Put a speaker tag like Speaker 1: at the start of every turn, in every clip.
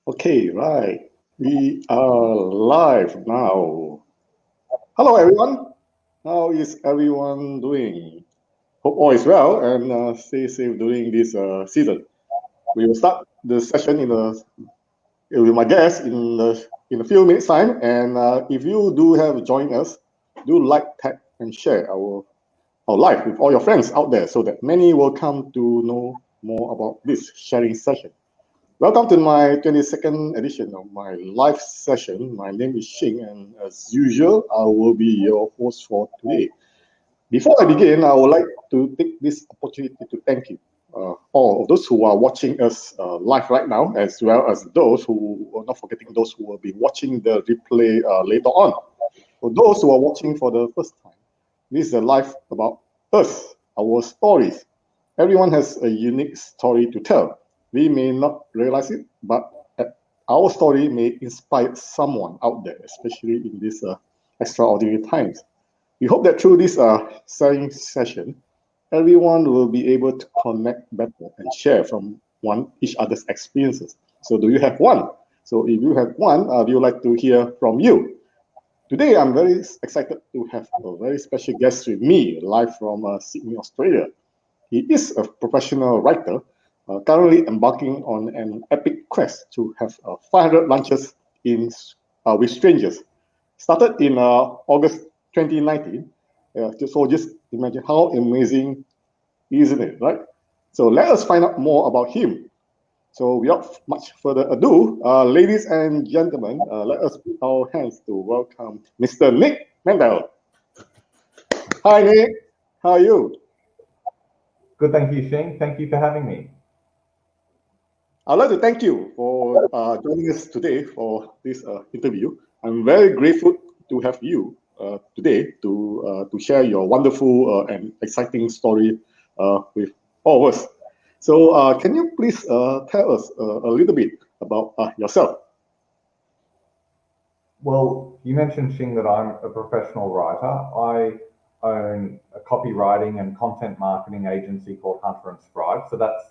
Speaker 1: Okay, right. We are live now. Hello, everyone. How is everyone doing? Hope all is well and stay safe during this season. We will start the session with my guest in a few minutes time. And if you do have joined us, do like, tag, and share our live with all your friends out there so that many will come to know more about this sharing session. Welcome to my 22nd edition of my live session. My name is Shing, and as usual, I will be your host for today. Before I begin, I would like to take this opportunity to thank you, all of those who are watching us live right now, as well as those who are not forgetting those who will be watching the replay later on. For those who are watching for the first time, this is a live about us, our stories. Everyone has a unique story to tell. We may not realize it, but our story may inspire someone out there, especially in these extraordinary times. We hope that through this sharing session, everyone will be able to connect better and share from each other's experiences. So, do you have one? So, if you have one, we would like to hear from you. Today, I'm very excited to have a very special guest with me, live from Sydney, Australia. He is a professional writer, currently embarking on an epic quest to have 500 lunches with strangers. Started in August 2019. So just imagine how amazing, isn't it, right? So let us find out more about him. So without much further ado, ladies and gentlemen, let us put our hands to welcome Mr. Nick Bendel. Hi, Nick. How are you?
Speaker 2: Good, thank you, Shing. Thank you for having me.
Speaker 1: I'd like to thank you for joining us today for this interview. I'm very grateful to have you today to share your wonderful and exciting story with all of us. So, can you please tell us a little bit about yourself?
Speaker 2: Well, you mentioned, Shing, that I'm a professional writer. I own a copywriting and content marketing agency called Hunter and Scribe. So that's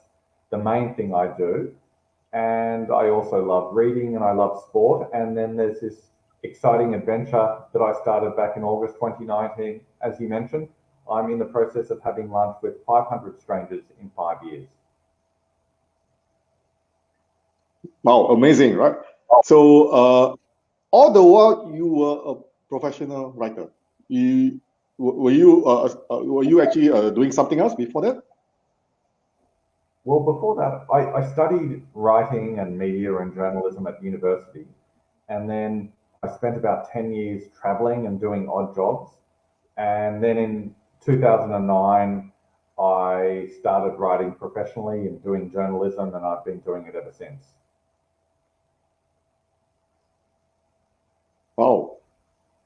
Speaker 2: the main thing I do. And I also love reading and I love sport. And then there's this exciting adventure that I started back in August 2019. As you mentioned, I'm in the process of having lunch with 500 strangers in 5 years.
Speaker 1: Wow, amazing, right? So, all the while you were a professional writer, you were you actually doing something else before that?
Speaker 2: Well, before that, I studied writing and media and journalism at university. And then I spent about 10 years traveling and doing odd jobs. And then in 2009, I started writing professionally and doing journalism, and I've been doing it ever since.
Speaker 1: Wow.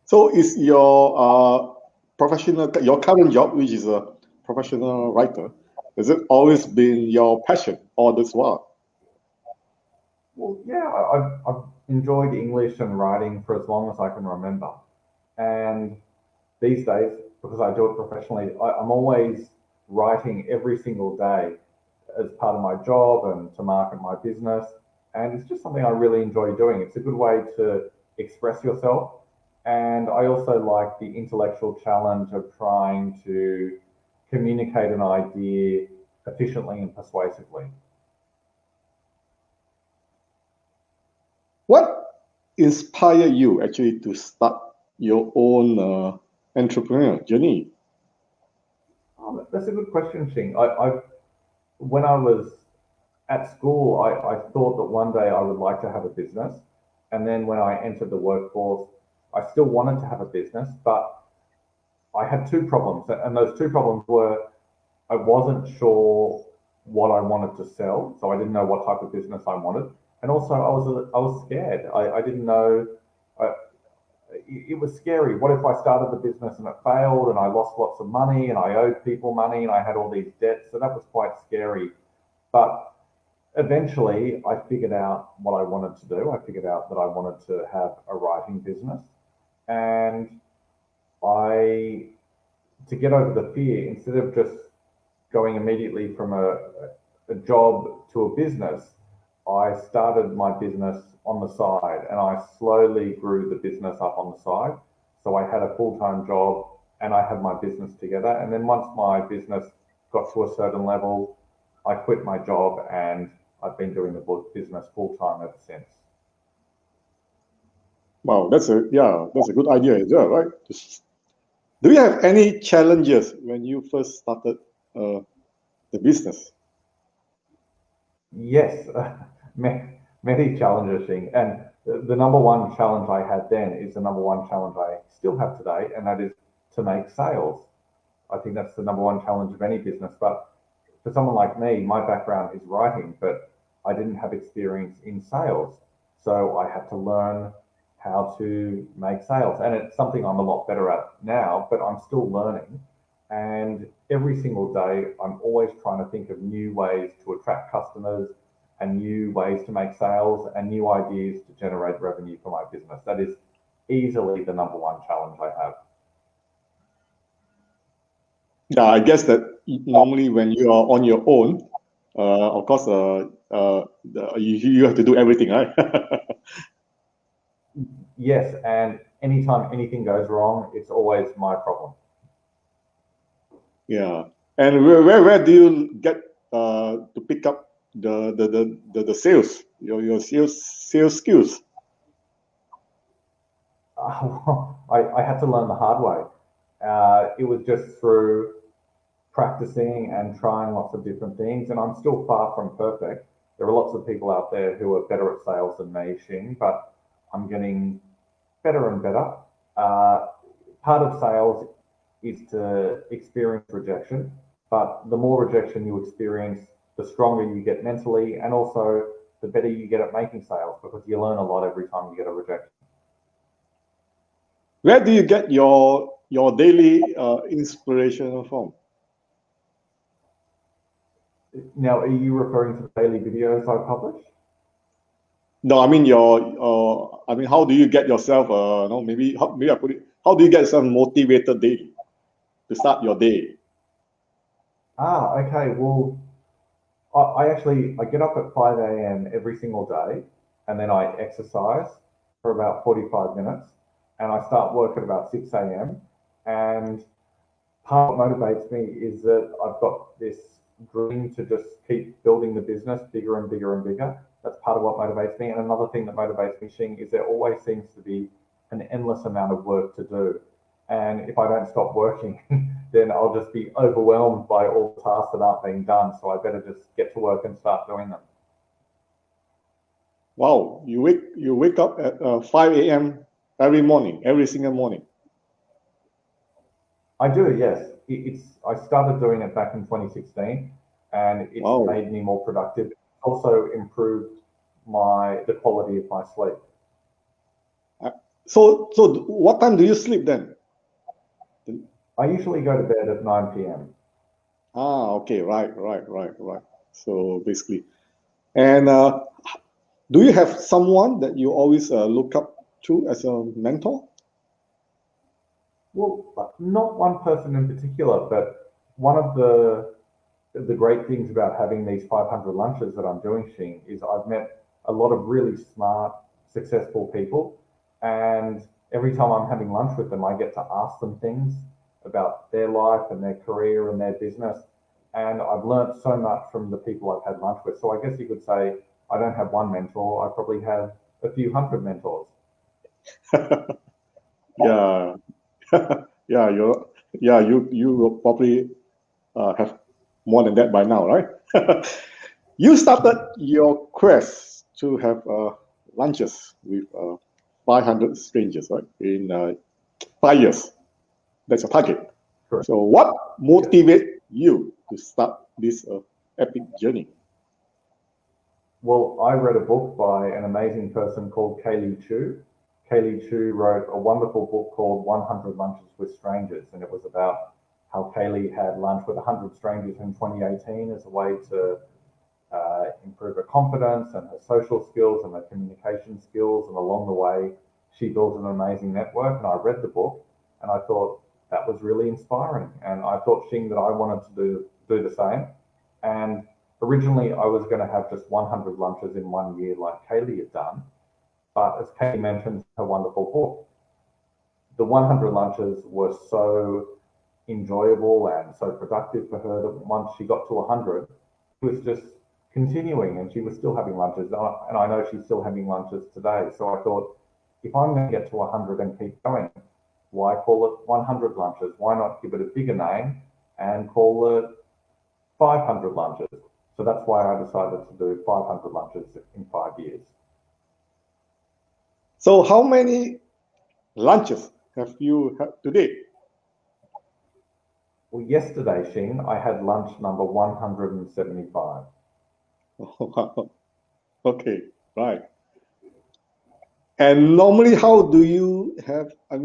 Speaker 1: So is your current job, which is a professional writer, has it always been your passion all this while?
Speaker 2: Well, yeah, I've enjoyed English and writing for as long as I can remember. And these days, because I do it professionally, I'm always writing every single day as part of my job and to market my business. And it's just something I really enjoy doing. It's a good way to express yourself. And I also like the intellectual challenge of trying to communicate an idea efficiently and persuasively.
Speaker 1: What inspired you actually to start your own entrepreneurial journey?
Speaker 2: Oh, that's a good question, Shing. When I was at school, I thought that one day I would like to have a business. And then when I entered the workforce, I still wanted to have a business, but I had two problems. And those two problems were I wasn't sure what I wanted to sell. So I didn't know what type of business I wanted. And also I was scared. I didn't know. I, it was scary. What if I started the business and it failed and I lost lots of money and I owed people money and I had all these debts? So that was quite scary. But eventually I figured out what I wanted to do. I figured out that I wanted to have a writing business. And I, to get over the fear, instead of just going immediately from a job to a business, I started my business on the side and I slowly grew the business up on the side. So I had a full-time job and I had my business together. And then once my business got to a certain level, I quit my job and I've been doing the business full-time ever since.
Speaker 1: Wow, that's a good idea as well, right? Do you have any challenges when you first started the business?
Speaker 2: Yes, many challenges, Shing. And the number one challenge I had then is the number one challenge I still have today, and that is to make sales. I think that's the number one challenge of any business. But for someone like me, my background is writing, but I didn't have experience in sales. So I had to learn how to make sales. And it's something I'm a lot better at now, but I'm still learning. And every single day, I'm always trying to think of new ways to attract customers and new ways to make sales and new ideas to generate revenue for my business. That is easily the number one challenge I have.
Speaker 1: Yeah, I guess that normally when you are on your own, of course, you have to do everything, right?
Speaker 2: Yes, and anytime anything goes wrong, it's always my problem.
Speaker 1: Yeah. And where do you get to pick up the sales, your sales skills?
Speaker 2: I had to learn the hard way. It was just through practicing and trying lots of different things, and I'm still far from perfect. There are lots of people out there who are better at sales than me, Shing, but I'm getting better and better. Uh, Part of sales is to experience rejection, but the more rejection you experience, the stronger you get mentally, and also the better you get at making sales because you learn a lot every time you get a rejection.
Speaker 1: Where do you get your daily inspiration from?
Speaker 2: Now, are you referring to the daily videos I publish?
Speaker 1: No, I mean how do you get yourself? No, maybe I put it. How do you get yourself motivated daily to start your day?
Speaker 2: Okay. Well, I get up at 5 a.m. every single day and then I exercise for about 45 minutes and I start work at about 6 a.m. And part of what motivates me is that I've got this dream to just keep building the business bigger and bigger and bigger. That's part of what motivates me. And another thing that motivates me, Shing, is there always seems to be an endless amount of work to do. And if I don't stop working, then I'll just be overwhelmed by all the tasks that aren't being done. So I better just get to work and start doing them.
Speaker 1: Wow, you wake up at 5 a.m. every morning, every single morning.
Speaker 2: I do, yes. I started doing it back in 2016, and it's
Speaker 1: Wow.
Speaker 2: made me more productive. It's also improved the quality of my sleep.
Speaker 1: So what time do you sleep then?
Speaker 2: I usually go to bed at 9 p.m.
Speaker 1: Okay, right. So basically, and do you have someone that you always look up to as a mentor?
Speaker 2: Well, not one person in particular, but one of the great things about having these 500 lunches that I'm doing, Shing, is I've met a lot of really smart, successful people. And every time I'm having lunch with them, I get to ask them things about their life and their career and their business. And I've learned so much from the people I've had lunch with. So I guess you could say I don't have one mentor, I probably have a few hundred mentors.
Speaker 1: Yeah, yeah, you will probably have more than that by now, right? You started your quest to have lunches with 500 strangers, right? In 5 years. That's your target.
Speaker 2: Correct.
Speaker 1: So, what motivated you to start this epic journey?
Speaker 2: Well, I read a book by an amazing person called Kaylee Chu. Kaylee Chu wrote a wonderful book called 100 Lunches with Strangers, and it was about how Kaylee had lunch with 100 strangers in 2018 as a way to improve her confidence and her social skills and her communication skills. And along the way, she built an amazing network. And I read the book and I thought that was really inspiring. And I thought, Shing, that I wanted to do the same. And Originally, I was going to have just 100 lunches in 1 year, like Kaylee had done. But as Kaylee mentioned, her wonderful book, the 100 lunches were so enjoyable and so productive for her that once she got to 100, she was just continuing and she was still having lunches. And I know she's still having lunches today. So I thought, if I'm going to get to 100 and keep going, why call it 100 lunches? Why not give it a bigger name and call it 500 lunches? So that's why I decided to do 500 lunches in 5 years.
Speaker 1: So how many lunches have you had today?
Speaker 2: Well, yesterday, Shing, I had lunch number 175.
Speaker 1: Okay, right. And normally, how do you have? How's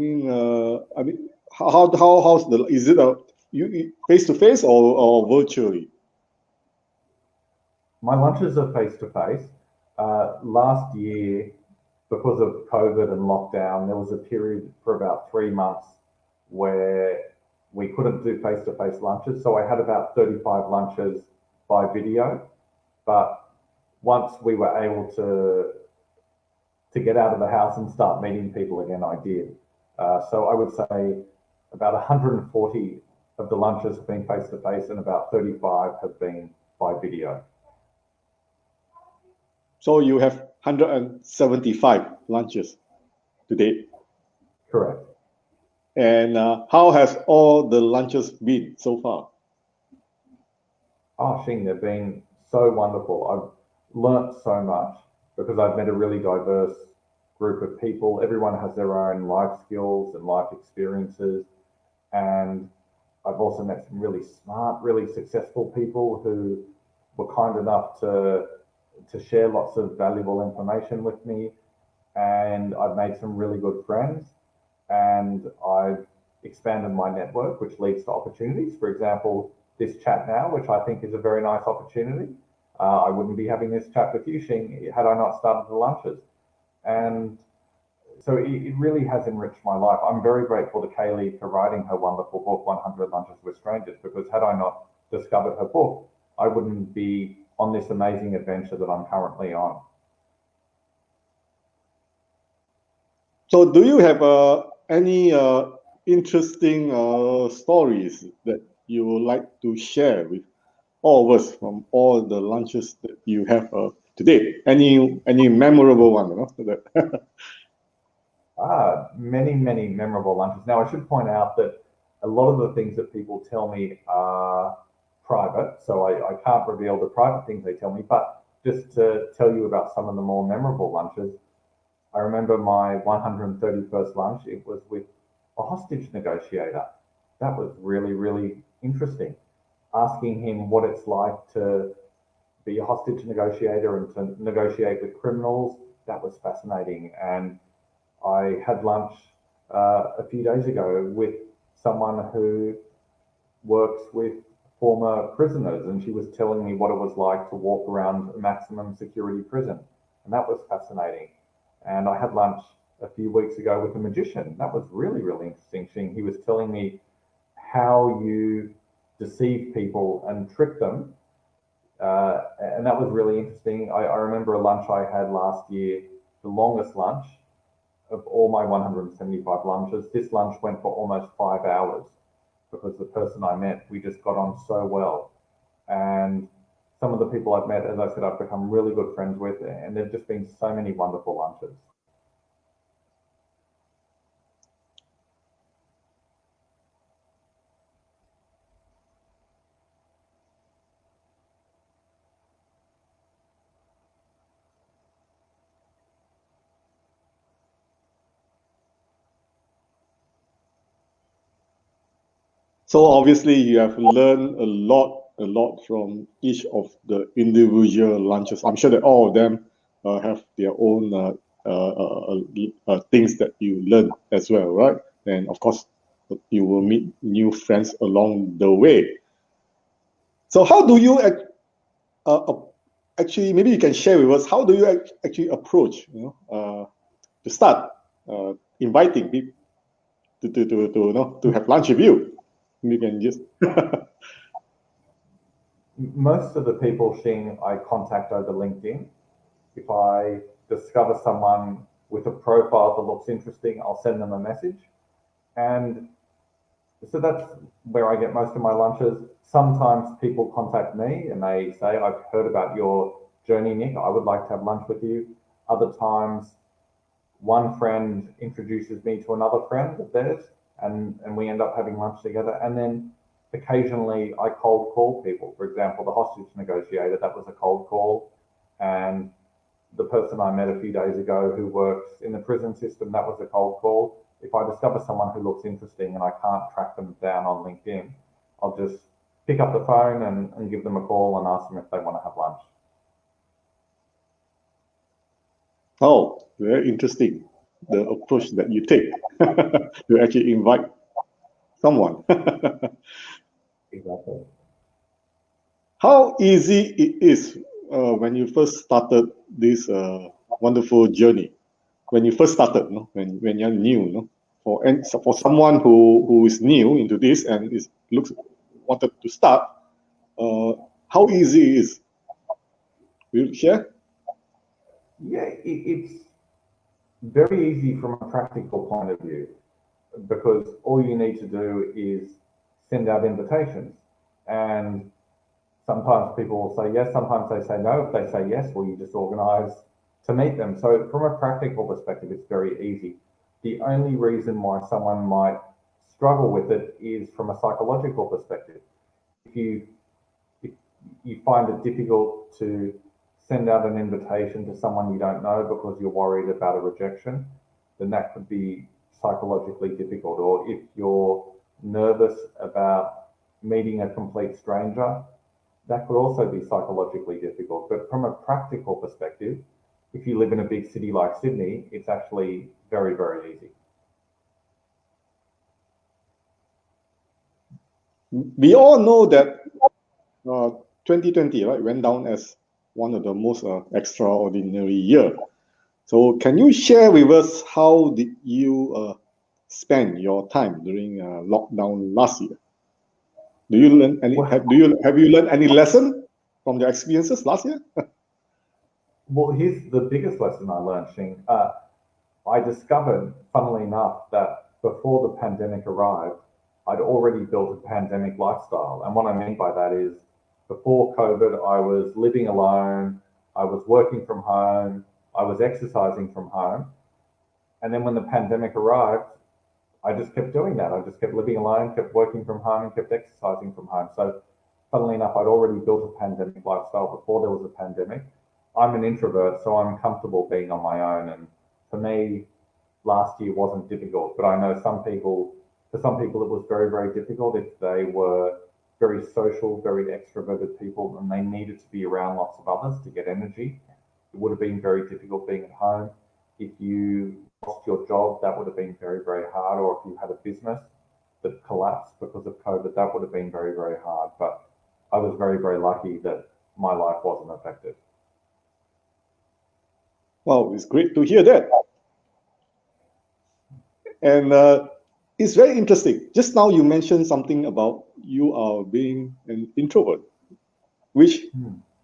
Speaker 1: the? Is it a you face to face or virtually?
Speaker 2: My lunches are face to face. Last year, because of COVID and lockdown, there was a period for about 3 months where we couldn't do face to face lunches. So I had about 35 lunches by video. But once we were able to get out of the house and start meeting people again, I did. So I would say about 140 of the lunches have been face to face and about 35 have been by video.
Speaker 1: So you have 175 lunches today.
Speaker 2: Correct.
Speaker 1: And how has all the lunches been so far?
Speaker 2: Oh, Shing, they've been so wonderful. I've learnt so much because I've met a really diverse group of people. Everyone has their own life skills and life experiences. And I've also met some really smart, really successful people who were kind enough to share lots of valuable information with me. And I've made some really good friends. And I've expanded my network, which leads to opportunities. For example, this chat now, which I think is a very nice opportunity. I wouldn't be having this chat with you, Shing, had I not started the lunches. And so it really has enriched my life. I'm very grateful to Kaylee for writing her wonderful book, 100 Lunches with Strangers, because had I not discovered her book, I wouldn't be on this amazing adventure that I'm currently on.
Speaker 1: So do you have any interesting stories that you would like to share with all of us from all the lunches that you have today? Any memorable one?
Speaker 2: Many, many memorable lunches. Now, I should point out that a lot of the things that people tell me are private, so I can't reveal the private things they tell me, but just to tell you about some of the more memorable lunches, I remember my 131st lunch, it was with a hostage negotiator. That was really, really interesting. Asking him what it's like to be a hostage negotiator and to negotiate with criminals, that was fascinating. And I had lunch a few days ago with someone who works with former prisoners, and she was telling me what it was like to walk around a maximum security prison, and that was fascinating. And I had lunch a few weeks ago with a magician. That was really, really interesting. He was telling me how you deceive people and trick them, and that was really interesting. I remember a lunch I had last year, the longest lunch of all my 175 lunches. This lunch went for almost 5 hours because the person I met, we just got on so well. And some of the people I've met, as I said, I've become really good friends with, and there've just been so many wonderful lunches.
Speaker 1: So obviously you have learned a lot from each of the individual lunches. I'm sure that all of them have their own things that you learn as well, right? And of course, you will meet new friends along the way. So how do you actually? Maybe you can share with us how do you actually approach, to start inviting people to have lunch with you. You can just
Speaker 2: most of the people, Xing, I contact over LinkedIn. If I discover someone with a profile that looks interesting, I'll send them a message. And so that's where I get most of my lunches. Sometimes people contact me and they say, I've heard about your journey, Nick. I would like to have lunch with you. Other times, one friend introduces me to another friend of theirs, and we end up having lunch together. And then occasionally I cold call people. For example, the hostage negotiator, that was a cold call. And the person I met a few days ago who works in the prison system, that was a cold call. If I discover someone who looks interesting and I can't track them down on LinkedIn, I'll just pick up the phone and give them a call and ask them if they want to have lunch.
Speaker 1: Oh, very interesting, the approach that you take to actually invite someone.
Speaker 2: Exactly.
Speaker 1: How easy it is when you first started this wonderful journey? When you first started, no? When you're new, no? For someone who is new into this and wanted to start, how easy it is? Will you share?
Speaker 2: Yeah, it's very easy from a practical point of view because all you need to do is send out invitations. And sometimes people will say yes, sometimes they say no. If they say yes, well, you just organize to meet them. So from a practical perspective, it's very easy. The only reason why someone might struggle with it is from a psychological perspective. If you if you find it difficult to send out an invitation to someone you don't know because you're worried about a rejection, then that could be psychologically difficult. Or if you're nervous about meeting a complete stranger, that could also be psychologically difficult. But from a practical perspective, if you live in a big city like Sydney, it's actually very, very easy.
Speaker 1: We all know that 2020, right, went down as one of the most extraordinary year. So can you share with us how did you spend your time during lockdown last year? Do you learn any?
Speaker 2: Well,
Speaker 1: Have you learned any lesson from your experiences last year?
Speaker 2: well, here's the biggest lesson I learned, Shing. I discovered, funnily enough, that before the pandemic arrived, I'd already built a pandemic lifestyle. And what I mean by that is before COVID, I was living alone, I was working from home, I was exercising from home. And then when the pandemic arrived, I just kept doing that. I just kept living alone, kept working from home, and kept exercising from home. So, funnily enough, I'd already built a pandemic lifestyle before there was a pandemic. I'm an introvert, so I'm comfortable being on my own. And for me, last year wasn't difficult, but I know for some people, it was very, very difficult if they were very social, very extroverted people and they needed to be around lots of others to get energy. It would have been very difficult being at home. If you lost your job, that would have been very, very hard. Or if you had a business that collapsed because of COVID, that would have been very, very hard. But I was very, very lucky that my life wasn't affected.
Speaker 1: Wow, it's great to hear that. And it's very interesting. Just now you mentioned something about you are being an introvert, which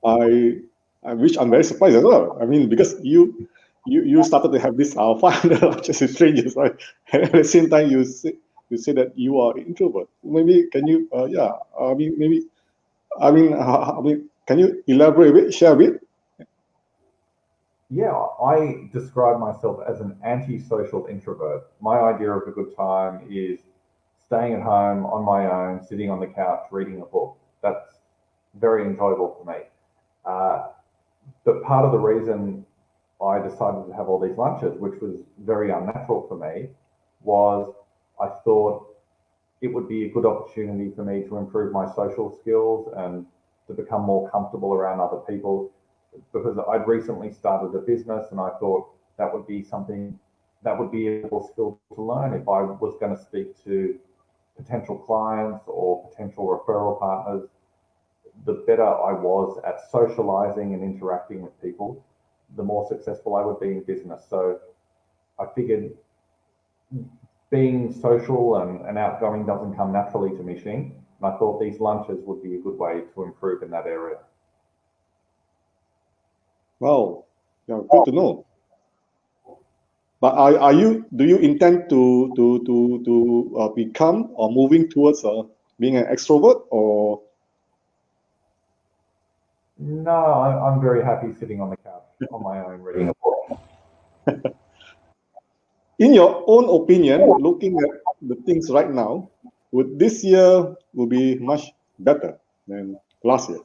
Speaker 1: I, which I'm very surprised as well. I mean, because you started to have this 500 just with strangers, right? And at the same time, you say that you are an introvert. Maybe can you, yeah, I mean, maybe, I mean, can you elaborate a bit, share a bit?
Speaker 2: Yeah, I describe myself as an antisocial introvert. My idea of a good time is staying at home on my own, sitting on the couch, reading a book. That's very enjoyable for me. Uh, but part of the reason I decided to have all these lunches, which was very unnatural for me, was I thought it would be a good opportunity for me to improve my social skills and to become more comfortable around other people because I'd recently started a business and I thought that would be something that would be a skill to learn if I was going to speak to potential clients or potential referral partners. The better I was at socializing and interacting with people, the more successful I would be in business. So I figured being social and outgoing doesn't come naturally to me, Shing. And I thought these lunches would be a good way to improve in that area.
Speaker 1: Well, yeah, good to know. But do you intend to become or moving towards being an extrovert, or?
Speaker 2: No, I'm very happy sitting on the couch on my own reading a book.
Speaker 1: In your own opinion, looking at the things right now, would this year will be much better than last year?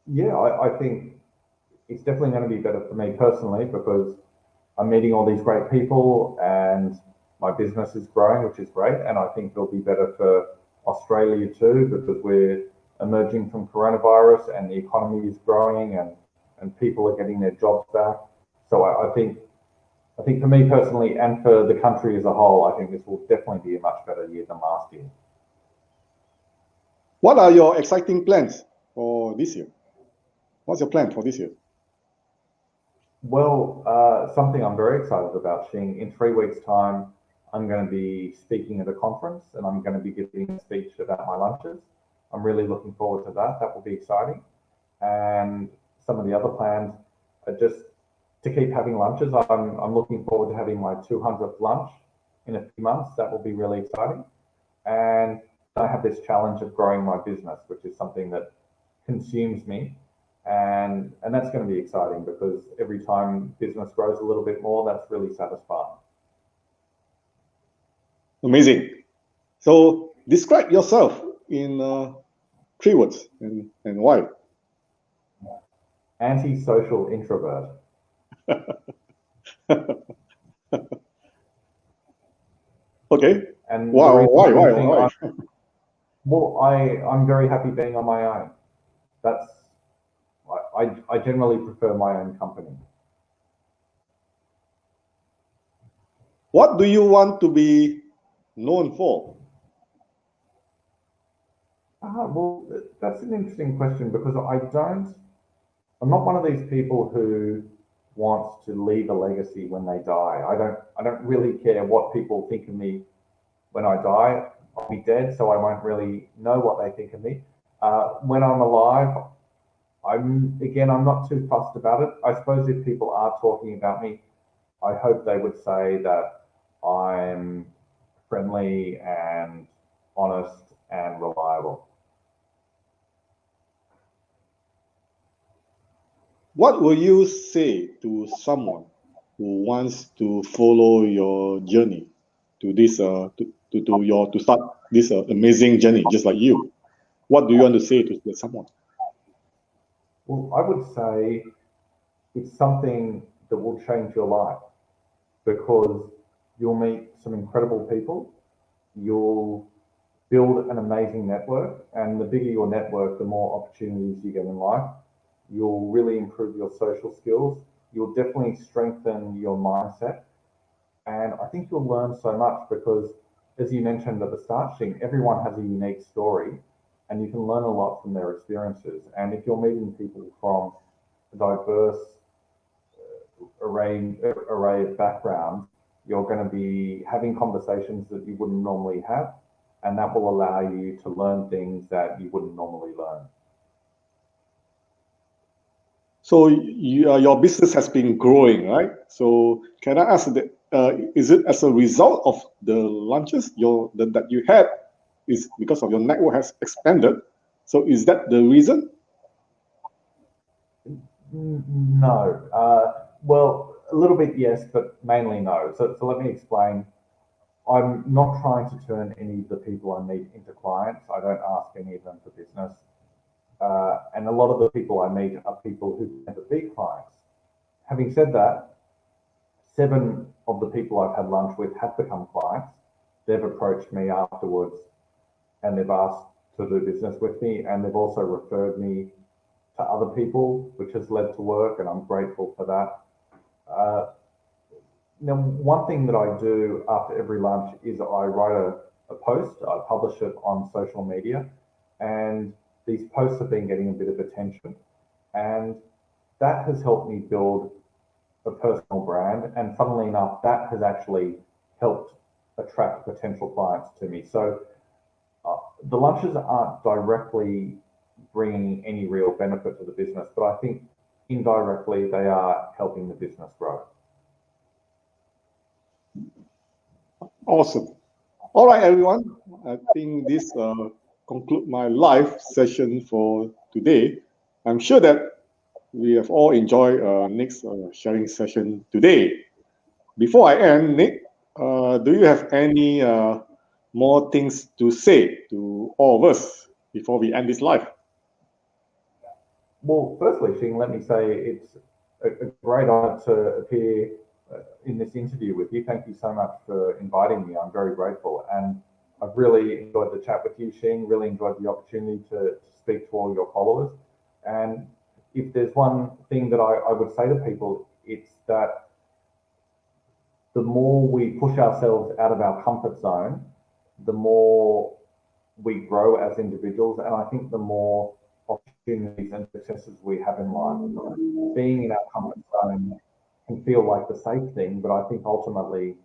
Speaker 2: Yeah, I think it's definitely going to be better for me personally because I'm meeting all these great people and my business is growing, which is great. And I think it'll be better for Australia too because we're emerging from coronavirus and the economy is growing and people are getting their jobs back. So I think for me personally and for the country as a whole, I think this will definitely be a much better year than last year.
Speaker 1: What are your exciting plans for this year? What's your plan for this year?
Speaker 2: Well, something I'm very excited about, Shing. In 3 weeks' time, I'm going to be speaking at a conference and I'm going to be giving a speech about my lunches. I'm really looking forward to that. That will be exciting. And some of the other plans are just to keep having lunches. I'm looking forward to having my 200th lunch in a few months. That will be really exciting. And I have this challenge of growing my business, which is something that consumes me. And that's going to be exciting because every time business grows a little bit more, that's really satisfying.
Speaker 1: Amazing. So describe yourself in 3 words and why.
Speaker 2: Antisocial introvert.
Speaker 1: Okay.
Speaker 2: And
Speaker 1: Wow. Why?
Speaker 2: Well, I'm very happy being on my own. I generally prefer my own company.
Speaker 1: What do you want to be known for?
Speaker 2: Well, that's an interesting question because I'm not one of these people who wants to leave a legacy when they die. I don't really care what people think of me when I die. I'll be dead, so I won't really know what they think of me. When I'm alive, I'm not too fussed about it. I suppose if people are talking about me, I hope they would say that I'm friendly and honest and reliable.
Speaker 1: What will you say to someone who wants to follow your journey to this to start this amazing journey, just like you? What do you want to say to someone?
Speaker 2: Well, I would say it's something that will change your life because you'll meet some incredible people. You'll build an amazing network, and the bigger your network, the more opportunities you get in life. You'll really improve your social skills. You'll definitely strengthen your mindset. And I think you'll learn so much because, as you mentioned at the start, Shing, everyone has a unique story and you can learn a lot from their experiences. And if you're meeting people from a diverse array of backgrounds, you're going to be having conversations that you wouldn't normally have. And that will allow you to learn things that you wouldn't normally learn.
Speaker 1: So your business has been growing, right? So can I ask that is it as a result of the launches that you had? Is because of your network has expanded? So is that the reason?
Speaker 2: No. Well, a little bit yes, but mainly no. So let me explain. I'm not trying to turn any of the people I meet into clients. I don't ask any of them for business. And a lot of the people I meet are people who never be clients. Having said that, 7 of the people I've had lunch with have become clients. They've approached me afterwards and they've asked to do business with me, and they've also referred me to other people, which has led to work, and I'm grateful for that. Now, one thing that I do after every lunch is I write a post, I publish it on social media, and these posts have been getting a bit of attention, and that has helped me build a personal brand. And funnily enough, that has actually helped attract potential clients to me. So the lunches aren't directly bringing any real benefit to the business, but I think indirectly they are helping the business grow.
Speaker 1: Awesome. All right, everyone. I think this concludes my live session for today. I'm sure that we have all enjoyed Nick's sharing session today. Before I end, Nick, do you have any more things to say to all of us before we end this live?
Speaker 2: Well, firstly, Xing, let me say it's a great honor to appear in this interview with you. Thank you so much for inviting me. I'm very grateful. And I've really enjoyed the chat with you, Xing, really enjoyed the opportunity to speak to all your followers. And if there's one thing that I would say to people, it's that the more we push ourselves out of our comfort zone, the more we grow as individuals. And I think the more opportunities and successes we have in life. Being in our comfort zone can feel like the safe thing, but I think ultimately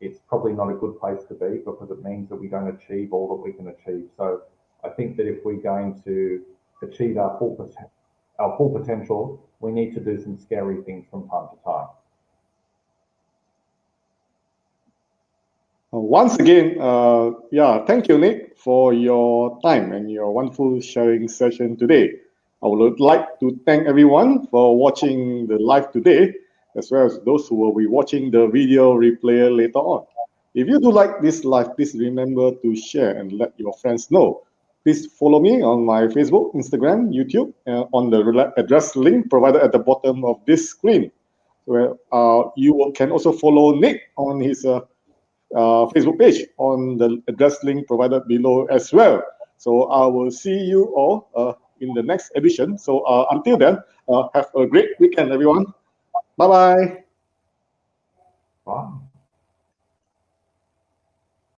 Speaker 2: it's probably not a good place to be because it means that we don't achieve all that we can achieve. So I think that if we're going to achieve our full potential, we need to do some scary things from time to time.
Speaker 1: Once again, thank you, Nick, for your time and your wonderful sharing session today. I would like to thank everyone for watching the live today, as well as those who will be watching the video replay later on. If you do like this live, please remember to share and let your friends know. Please follow me on my Facebook, Instagram, YouTube, on the address link provided at the bottom of this screen. Where you can also follow Nick on his Facebook page on the address link provided below as well. So I will see you all in the next edition. So until then, have a great weekend, everyone. Bye-bye.
Speaker 2: Bye.